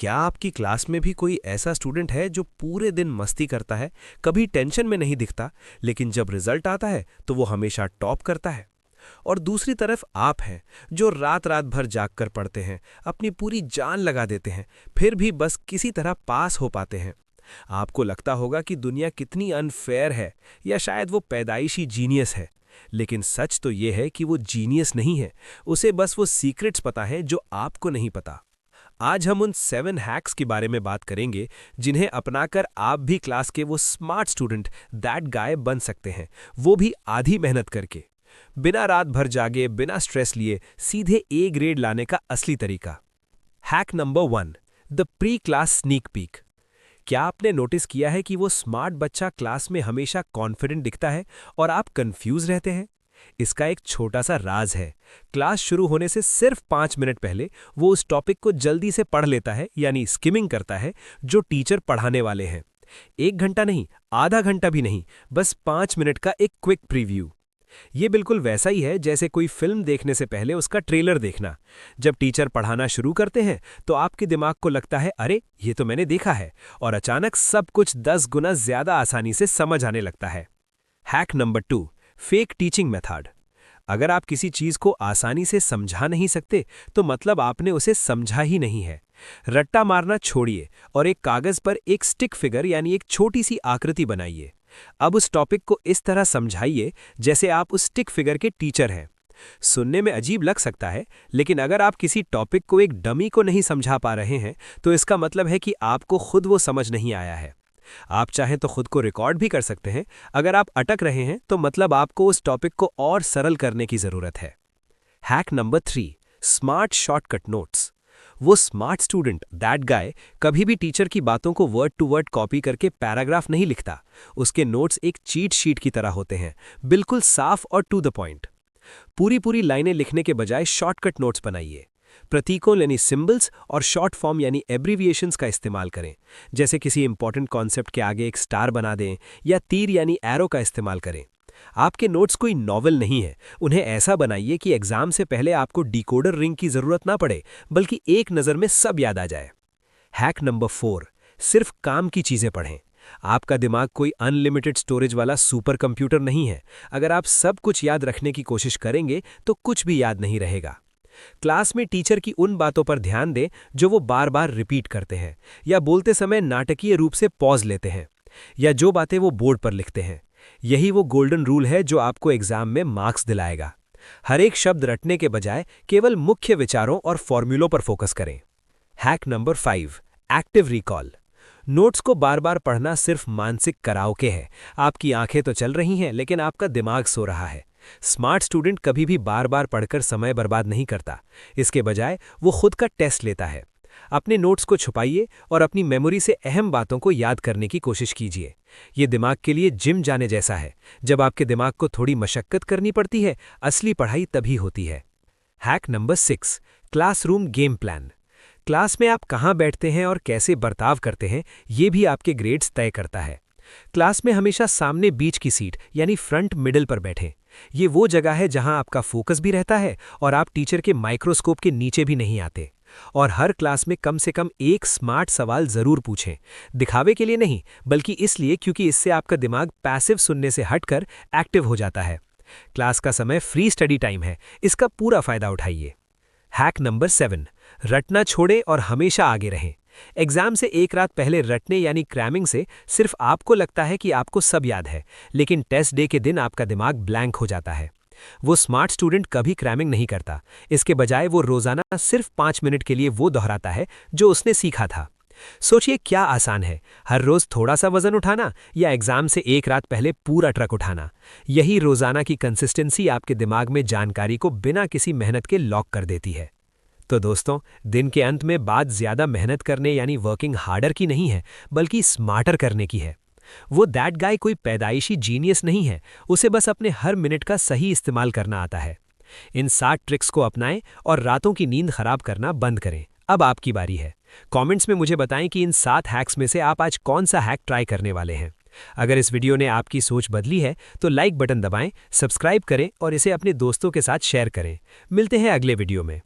क्या आपकी क्लास में भी कोई ऐसा स्टूडेंट है जो पूरे दिन मस्ती करता है, कभी टेंशन में नहीं दिखता, लेकिन जब रिजल्ट आता है तो वो हमेशा टॉप करता है? और दूसरी तरफ आप हैं जो रात रात भर जागकर पढ़ते हैं, अपनी पूरी जान लगा देते हैं, फिर भी बस किसी तरह पास हो पाते हैं। आपको लगता होगा कि दुनिया कितनी अनफेयर है, या शायद वो पैदाइशी जीनियस है। लेकिन सच तो ये है कि वो जीनियस नहीं है, उसे बस वो सीक्रेट्स पता है जो आपको नहीं पता। आज हम उन 7 हैक्स के बारे में बात करेंगे जिन्हें अपनाकर आप भी क्लास के वो स्मार्ट स्टूडेंट दैट गाय बन सकते हैं, वो भी आधी मेहनत करके। बिना रात भर जागे, बिना स्ट्रेस लिए सीधे ए ग्रेड लाने का असली तरीका। Hack number 1, the pre class sneak peek. क्या आपने नोटिस किया है कि वो स्मार्ट बच्चा क्लास में हमेशा कॉन्फिडेंट दिखता है और आप कंफ्यूज रहते हैं? इसका एक छोटा सा राज है। क्लास शुरू होने से सिर्फ 5 मिनट पहले वो उस टॉपिक को जल्दी से पढ़ लेता है, यानी स्किमिंग करता है, जो टीचर पढ़ाने वाले हैं। 1 घंटा नहीं, आधा घंटा भी नहीं, बस 5 मिनट का एक क्विक प्रीव्यू। ये बिल्कुल वैसा ही है जैसे कोई फिल्म देखने से पहले उसका ट्रेलर देखना। जब टीचर पढ़ाना शुरू करते हैं तो आपके दिमाग को लगता है, अरे ये तो मैंने देखा है, और अचानक सब कुछ 10 गुना ज्यादा आसानी से समझ आने लगता है। Hack number 2, fake teaching method. अगर आप किसी चीज को आसानी से समझा नहीं सकते तो मतलब आपने उसे समझा ही नहीं है। रट्टा मारना छोड़िए और एक कागज पर एक स्टिक फिगर यानी एक छोटी सी आकृति बनाइए। अब उस टॉपिक को इस तरह समझाइए जैसे आप उस स्टिक फिगर के टीचर हैं। सुनने में अजीब लग सकता है, लेकिन अगर आप किसी टॉपिक को एक डमी को नहीं समझा पा रहे हैं तो इसका मतलब है कि आपको खुद वो समझ नहीं आया है। आप चाहें तो खुद को रिकॉर्ड भी कर सकते हैं। अगर आप अटक रहे हैं तो मतलब आपको उस टॉपिक को और सरल करने की जरूरत है। Hack number 3, smart shortcut notes. वो स्मार्ट स्टूडेंट दैट गाय कभी भी टीचर की बातों को वर्ड टू वर्ड कॉपी करके पैराग्राफ नहीं लिखता। उसके नोट्स एक चीट शीट की तरह होते हैं, बिल्कुल साफ और टू द पॉइंट। पूरी पूरी लाइनें लिखने के बजाय शॉर्टकट नोट्स बनाइए। प्रतीकों यानी सिंबल्स और शॉर्ट फॉर्म यानी एब्रीविएशंस का इस्तेमाल करें। जैसे किसी इंपॉर्टेंट कॉन्सेप्ट के आगे एक स्टार बना दें या तीर यानी एरो का इस्तेमाल करें। आपके नोट्स कोई नॉवल नहीं है, उन्हें ऐसा बनाइए कि एग्जाम से पहले आपको डिकोडर रिंग की जरूरत ना पड़े, बल्कि एक नज़र में सब याद आ जाए। हैक नंबर 4, सिर्फ काम की चीज़ें पढ़ें। आपका दिमाग कोई अनलिमिटेड स्टोरेज वाला सुपर कंप्यूटर नहीं है। अगर आप सब कुछ याद रखने की कोशिश करेंगे तो कुछ भी याद नहीं रहेगा। क्लास में टीचर की उन बातों पर ध्यान दें जो वो बार बार रिपीट करते हैं, या बोलते समय नाटकीय रूप से पॉज लेते हैं, या जो बातें वो बोर्ड पर लिखते हैं। यही वो गोल्डन रूल है जो आपको एग्जाम में मार्क्स दिलाएगा। हर एक शब्द रटने के बजाय केवल मुख्य विचारों और फॉर्मूलों पर फोकस करें। Hack number 5, active recall. Notes को बार बार पढ़ना सिर्फ मानसिक कराओके है। आपकी आंखें तो चल रही हैं, लेकिन आपका दिमाग सो रहा है। स्मार्ट स्टूडेंट कभी भी बार बार पढ़कर समय बर्बाद नहीं करता। इसके बजाय वो खुद का टेस्ट लेता है। अपने नोट्स को छुपाइए और अपनी मेमोरी से अहम बातों को याद करने की कोशिश कीजिए। ये दिमाग के लिए जिम जाने जैसा है। जब आपके दिमाग को थोड़ी मशक्कत करनी पड़ती है, असली पढ़ाई तभी होती है। Hack number 6, classroom game plan. Class में आप कहाँ बैठते हैं और कैसे बर्ताव करते हैं, ये भी आपके ग्रेड्स तय करता है। क्लास में हमेशा सामने बीच की सीट यानी फ्रंट मिडिल पर बैठें। ये वो जगह है जहां आपका फोकस भी रहता है और आप टीचर के माइक्रोस्कोप के नीचे भी नहीं आते। और हर क्लास में कम से कम एक स्मार्ट सवाल जरूर पूछें। दिखावे के लिए नहीं, बल्कि इसलिए क्योंकि इससे आपका दिमाग पैसिव सुनने से हटकर एक्टिव हो जाता है। क्लास का समय फ्री स्टडी टाइम है, इसका पूरा फायदा उठाइए। हैक नंबर 7, रटना छोड़ें और हमेशा आगे रहें। एग्जाम से एक रात पहले रटने यानी क्रैमिंग से सिर्फ आपको लगता है कि आपको सब याद है, लेकिन टेस्ट डे के दिन आपका दिमाग ब्लैंक हो जाता है। वो स्मार्ट स्टूडेंट कभी क्रैमिंग नहीं करता। इसके बजाय वो रोजाना सिर्फ 5 मिनट के लिए वो दोहराता है जो उसने सीखा था। सोचिए क्या आसान है, हर रोज थोड़ा सा वजन उठाना या एग्जाम से एक रात पहले पूरा ट्रक उठाना। यही रोजाना की कंसिस्टेंसी आपके दिमाग में जानकारी को बिना किसी मेहनत के लॉक कर देती है। तो दोस्तों, दिन के अंत में बात ज्यादा मेहनत करने यानी वर्किंग हार्डर की नहीं है, बल्कि स्मार्टर करने की है। वो दैट गाय कोई पैदाइशी जीनियस नहीं है, उसे बस अपने हर मिनट का सही इस्तेमाल करना आता है। इन 7 ट्रिक्स को अपनाएं और रातों की नींद खराब करना बंद करें। अब आपकी बारी है। कमेंट्स में मुझे बताएं कि इन 7 हैक्स में से आप आज कौन सा हैक ट्राई करने वाले हैं। अगर इस वीडियो ने आपकी सोच बदली है तो लाइक बटन दबाएं, सब्सक्राइब करें और इसे अपने दोस्तों के साथ शेयर करें। मिलते हैं अगले वीडियो में।